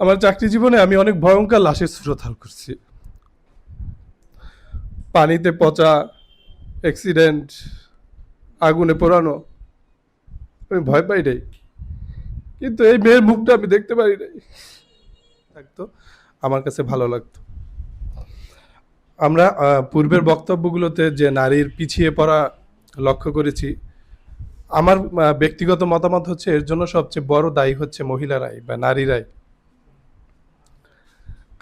আমার চাকরি জীবনে আমি অনেক ভয়ঙ্কর লাশের শ্রোতাল করছি। পানিতে পচা, অ্যাক্সিডেন্ট, আগুনে পোড়ানো। আমি ভয় পাই নাই, কিন্তু এই মেয়ের মুখটা আমি দেখতে পারি নাই। থাকতো আমার কাছে ভালো লাগতো। আমরা পূর্বের বক্তব্যগুলোতে যে নারীর পিছিয়ে পড়া লক্ষ্য করেছি, আমার ব্যক্তিগত মতামত হচ্ছে এর জন্য সবচেয়ে বড় দায়ী হচ্ছে মহিলারাই বা নারীরাই।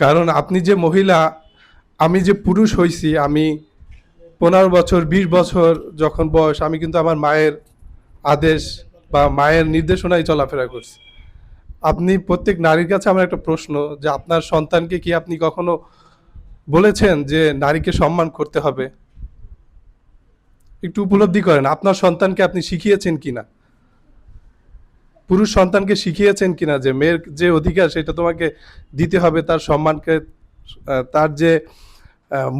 কারণ আপনি যে মহিলা, আমি যে পুরুষ হইছি, আমি 15 বছর 20 বছর যখন বয়স, আমি কিন্তু আমার মায়ের আদেশ বা মায়ের নির্দেশনায় চলাফেরা করছি। আপনি প্রত্যেক নারীর কাছে আমার একটা প্রশ্ন, যে আপনার সন্তানকে কি আপনি কখনো বলেছেন যে নারীকে সম্মান করতে হবে? একটু উপলব্ধি করেন আপনার সন্তানকে আপনি শিখিয়েছেন কিনা, পুরুষ সন্তানকে শিখিয়েছেন কিনা যে মেয়ের যে অধিকার সেটা তোমাকে দিতে হবে, তার সম্মানকে, তার যে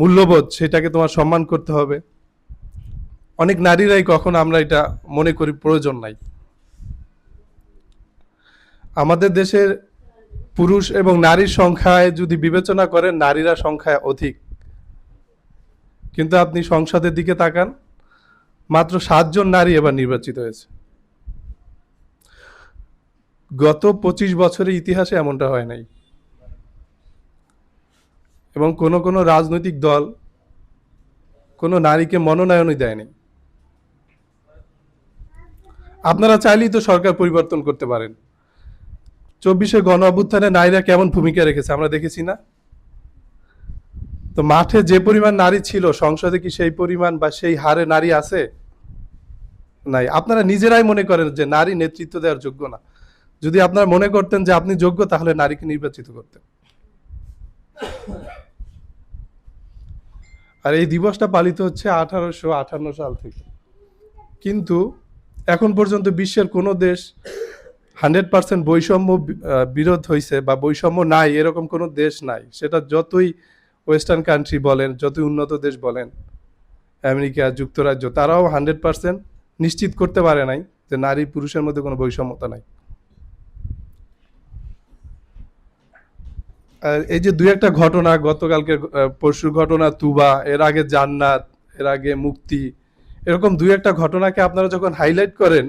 মূল্যবোধ সেটাকে তোমার সম্মান করতে হবে। অনেক নারীরাই কখন আমরা এটা মনে করি প্রয়োজন নাই। আমাদের দেশের পুরুষ এবং নারীর সংখ্যায় যদি বিবেচনা করেন, নারীরা সংখ্যায় অধিক, কিন্তু আপনি সংসদের দিকে তাকান, মাত্র 7 জন নারী এবার নির্বাচিত হয়েছে। গত 25 বছরের ইতিহাসে এমনটা হয় নাই। এবং কোনো কোনো রাজনৈতিক দল কোনো নারীকে মনোনয়নই দেয়নি। আপনারা চাইলেই তো সরকার পরিবর্তন করতে পারেন। 24শে গণ অভ্যুত্থানে নারীরা কেমন ভূমিকা রেখেছে আমরা দেখেছি না? তো মাঠে যে পরিমাণ নারী ছিল, সংসদে কি সেই পরিমাণ বা সেই হারে নারী আছে? নাই। আপনারা নিজেরাই মনে করেন যে নারী নেতৃত্ব দেওয়ার যোগ্য না। যদি আপনারা মনে করতেন যে আপনি যোগ্য, তাহলে নারীকে নির্বাচিত করতেন। আর এই দিবসটা পালিত হচ্ছে 1858 সাল থেকে, কিন্তু এখন পর্যন্ত বিশ্বের কোনো দেশ 100% বৈষম্য বিরোধ হয়েছে বা বৈষম্য নাই এরকম কোনো দেশ নাই। সেটা যতই ওয়েস্টার্ন কান্ট্রি বলেন, যতই উন্নত দেশ বলেন, আমেরিকা যুক্তরাজ্য, তারাও 100% নিশ্চিত করতে পারে নাই যে নারী পুরুষের মধ্যে কোনো বৈষম্যতা নাই। আর এই যে দুই একটা ঘটনা, গতকালকে পরশুর ঘটনা তুবা, এর আগে জান্নাত, এর আগে মুক্তি, এরকম দুই একটা ঘটনাকে আপনারা যখন হাইলাইট করেন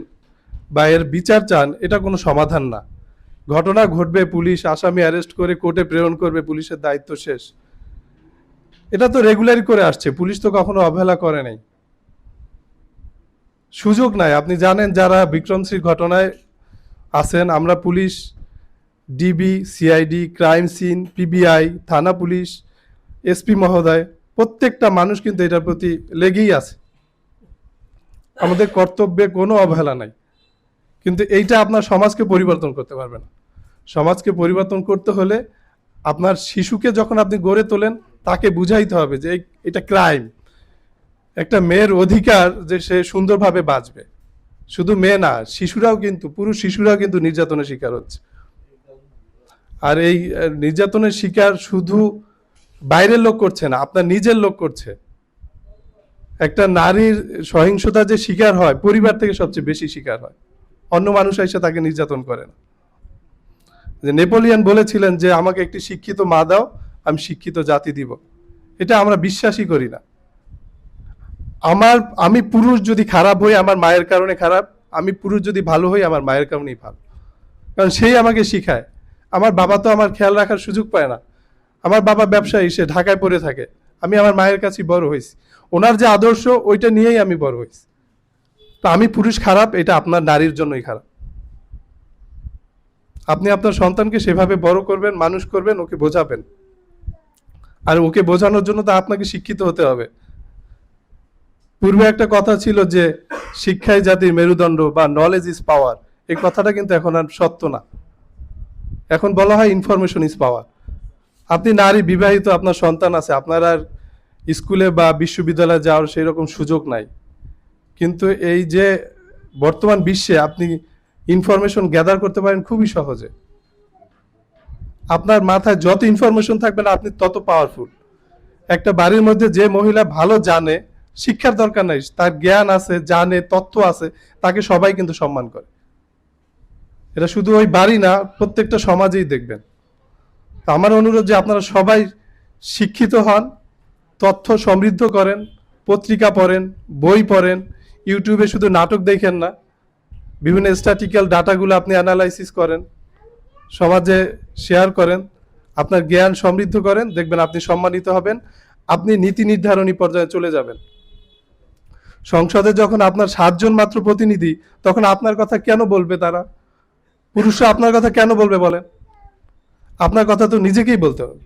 বা এর বিচার চান, এটা কোনো সমাধান না। ঘটনা ঘটবে, পুলিশ আসামি অ্যারেস্ট করে কোর্টে প্রেরণ করবে, পুলিশের দায়িত্ব শেষ। এটা তো রেগুলারই করে আসছে, পুলিশ তো কখনো অবহেলা করে নাই। সুযোগ নাই। আপনি জানেন যারা বিক্রমশ্রী ঘটনায় আছেন, আমরা police, DB, CID, crime scene, PBI, থানা পুলিশ, এসপি মহোদয়, প্রত্যেকটা মানুষ কিন্তু এটার প্রতি লেগেই আছে। আমাদের কর্তব্যে কোনো অবহেলা নাই। কিন্তু এইটা আপনার সমাজকে পরিবর্তন করতে পারবে না। সমাজকে পরিবর্তন করতে হলে আপনার শিশুকে যখন আপনি গড়ে তোলেন, তাকে বুঝাইতে হবে যে এটা ক্রাইম। একটা মেয়ের অধিকার যে সে সুন্দরভাবে বাঁচবে। শুধু মেয়ে না, শিশুরাও কিন্তু, পুরুষ শিশুরাও কিন্তু নির্যাতনের শিকার হচ্ছে। আর এই নির্যাতনের শিকার শুধু বাইরের লোক করছে না, আপনার নিজের লোক করছে। একটা নারীর সহিংসতা যে শিকার হয়, পরিবার থেকে সবচেয়ে বেশি শিকার হয়, অন্য মানুষ এসে তাকে নির্যাতন করে না। যে নেপোলিয়ন বলেছিলেন যে আমাকে একটি শিক্ষিত মা দাও, আমি শিক্ষিত জাতি দিব। এটা আমরা বিশ্বাসই করি না। আমি পুরুষ যদি খারাপ হই আমার মায়ের কারণে খারাপ, আমি পুরুষ যদি ভালো হই আমার মায়ের কারণেই ভালো। কারণ সেই আমাকে শিখায়। আমার বাবা তো আমার খেয়াল রাখার সুযোগ পায় না। আমার বাবা ব্যবসায়ী, সে ঢাকায় পড়ে থাকে। আমি আমার মায়ের কাছেই বড় হয়েছি। ওনার যে আদর্শ, ওইটা নিয়েই আমি বড় হয়েছি। তো আমি পুরুষ খারাপ, এটা আপনার নারীর জন্যই খারাপ। আপনি আপনার সন্তানকে সেভাবে বড় করবেন, মানুষ করবেন, ওকে বোঝাবেন। আর ওকে বোঝানোর জন্য তো আপনাকে শিক্ষিত হতে হবে। পূর্বে একটা কথা ছিল যে শিক্ষাই জাতির মেরুদণ্ড বা নলেজ ইজ পাওয়ার। এই কথাটা কিন্তু এখন আর সত্য না। এখন বলা হয় ইনফরমেশন ইজ পাওয়ার। আপনি নারী, বিবাহিত, আপনার সন্তান আছে, আপনার আর স্কুলে বা বিশ্ববিদ্যালয়ে যাওয়ার সেই রকম সুযোগ নাই। কিন্তু এই যে বর্তমান বিশ্বে আপনি ইনফরমেশন গ্যাদার করতে পারেন খুবই সহজে। আপনার মাথায় যত ইনফরমেশন থাকবে না, আপনি তত পাওয়ারফুল। একটা বাড়ির মধ্যে যে মহিলা ভালো জানে, শিক্ষার দরকার নাই, তার জ্ঞান আছে, জানে, তথ্য আছে, তাকে সবাই কিন্তু সম্মান করে। এটা শুধু ওই বাড়ি না, প্রত্যেকটা সমাজেই দেখবেন। তো আমার অনুরোধ যে আপনারা সবাই শিক্ষিত হন, তথ্য সমৃদ্ধ করেন, পত্রিকা পড়েন, বই পড়েন, ইউটিউবে শুধু নাটক দেখেন না, বিভিন্ন স্ট্যাটিক্যাল ডাটাগুলো আপনি অ্যানালাইসিস করেন, সমাজে শেয়ার করেন, আপনার জ্ঞান সমৃদ্ধ করেন, দেখবেন আপনি সম্মানিত হবেন, আপনি নীতি নির্ধারণী পর্যায়ে চলে যাবেন। সংসদে যখন আপনার 7 জন মাত্র প্রতিনিধি, তখন আপনার কথা কেন বলবে তারা? পুরুষরা আপনার কথা কেন বলবে বলেন? আপনার কথা তো নিজেকেই বলতে হবে।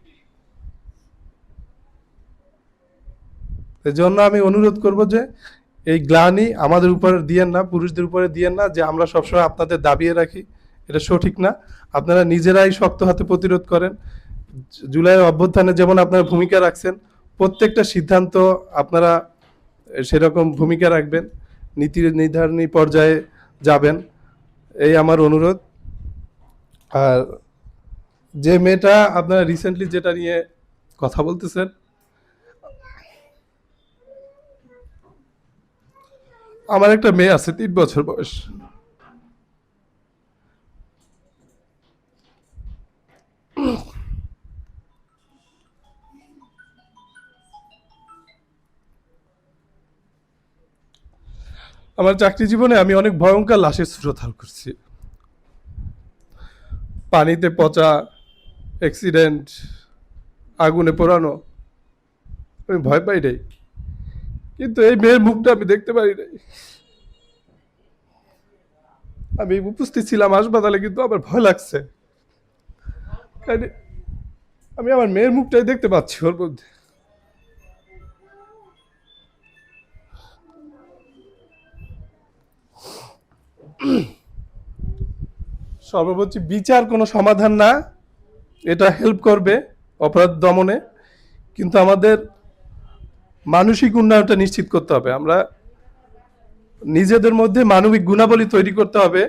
এজন্য আমি অনুরোধ করব যে এই গ্লানি আমাদের উপরে দিয়েন না, পুরুষদের উপরে দিয়েন না, যে আমরা সবসময় আপনাদের দাবিয়ে রাখি, এটা সঠিক না। আপনারা নিজেরাই শক্ত হাতে প্রতিরোধ করেন। জুলাই অভ্যুত্থানে যেমন আপনারা ভূমিকা রাখছেন, প্রত্যেকটা সিদ্ধান্ত আপনারা সেরকম ভূমিকা রাখবেন, নীতি নির্ধারণী পর্যায়ে যাবেন, এই আমার অনুরোধ। আর যে মেয়েটা আপনারা রিসেন্টলি যেটা নিয়ে কথা বলতেছেন, আমার একটা মেয়ে আছে 3 বছর বয়স। আমার চাকরি জীবনে আমি অনেক ভয়ঙ্কর লাশের শ্রোতাল করছি, পানিতে পচা, অ্যাক্সিডেন্ট, আগুনে পোড়ানো, আমি ভয় পাই নাই, কিন্তু এই মেয়ের মুখটা আমি দেখতে পারি নাই। আমি উপস্থিত ছিলাম হাসপাতালে, কিন্তু আমার ভয় লাগছে, কারণ আমি আমার মেয়ের মুখটাই দেখতে পাচ্ছি ওর মধ্যে। সর্বোচ্চ বিচার কোনো সমাধান না, এটা হেল্প করবে অপরাধ দমনে, কিন্তু আমাদের মানসিক উন্নয়নটা নিশ্চিত করতে হবে। আমরা নিজেদের মধ্যে মানবিক গুণাবলী তৈরি করতে হবে,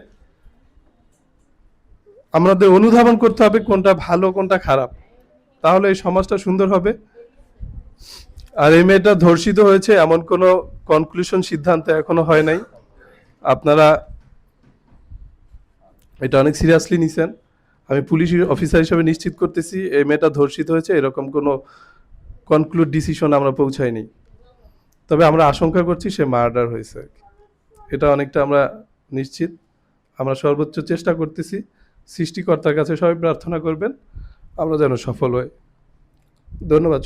আমাদের অনুধাবন করতে হবে কোনটা ভালো কোনটা খারাপ, তাহলে এই সমাজটা সুন্দর হবে। আর এই মেয়েটা ধর্ষিত হয়েছে এমন কোনো কনক্লুশন সিদ্ধান্ত এখনো হয় নাই। আপনারা এটা অনেক সিরিয়াসলি নিছেন। আমি পুলিশ অফিসার হিসেবে নিশ্চিত করতেছি এই মেয়েটা ধর্ষিত হয়েছে, এরকম কোনো কনক্লুড ডিসিশন আমরা পৌঁছাইনি। তবে আমরা আশঙ্কা করছি সে মার্ডার হয়েছে, এটা অনেকটা আমরা নিশ্চিত। আমরা সর্বোচ্চ চেষ্টা করতেছি, সৃষ্টিকর্তার কাছে সবাই প্রার্থনা করবেন আমরা যেন সফল হই। ধন্যবাদ।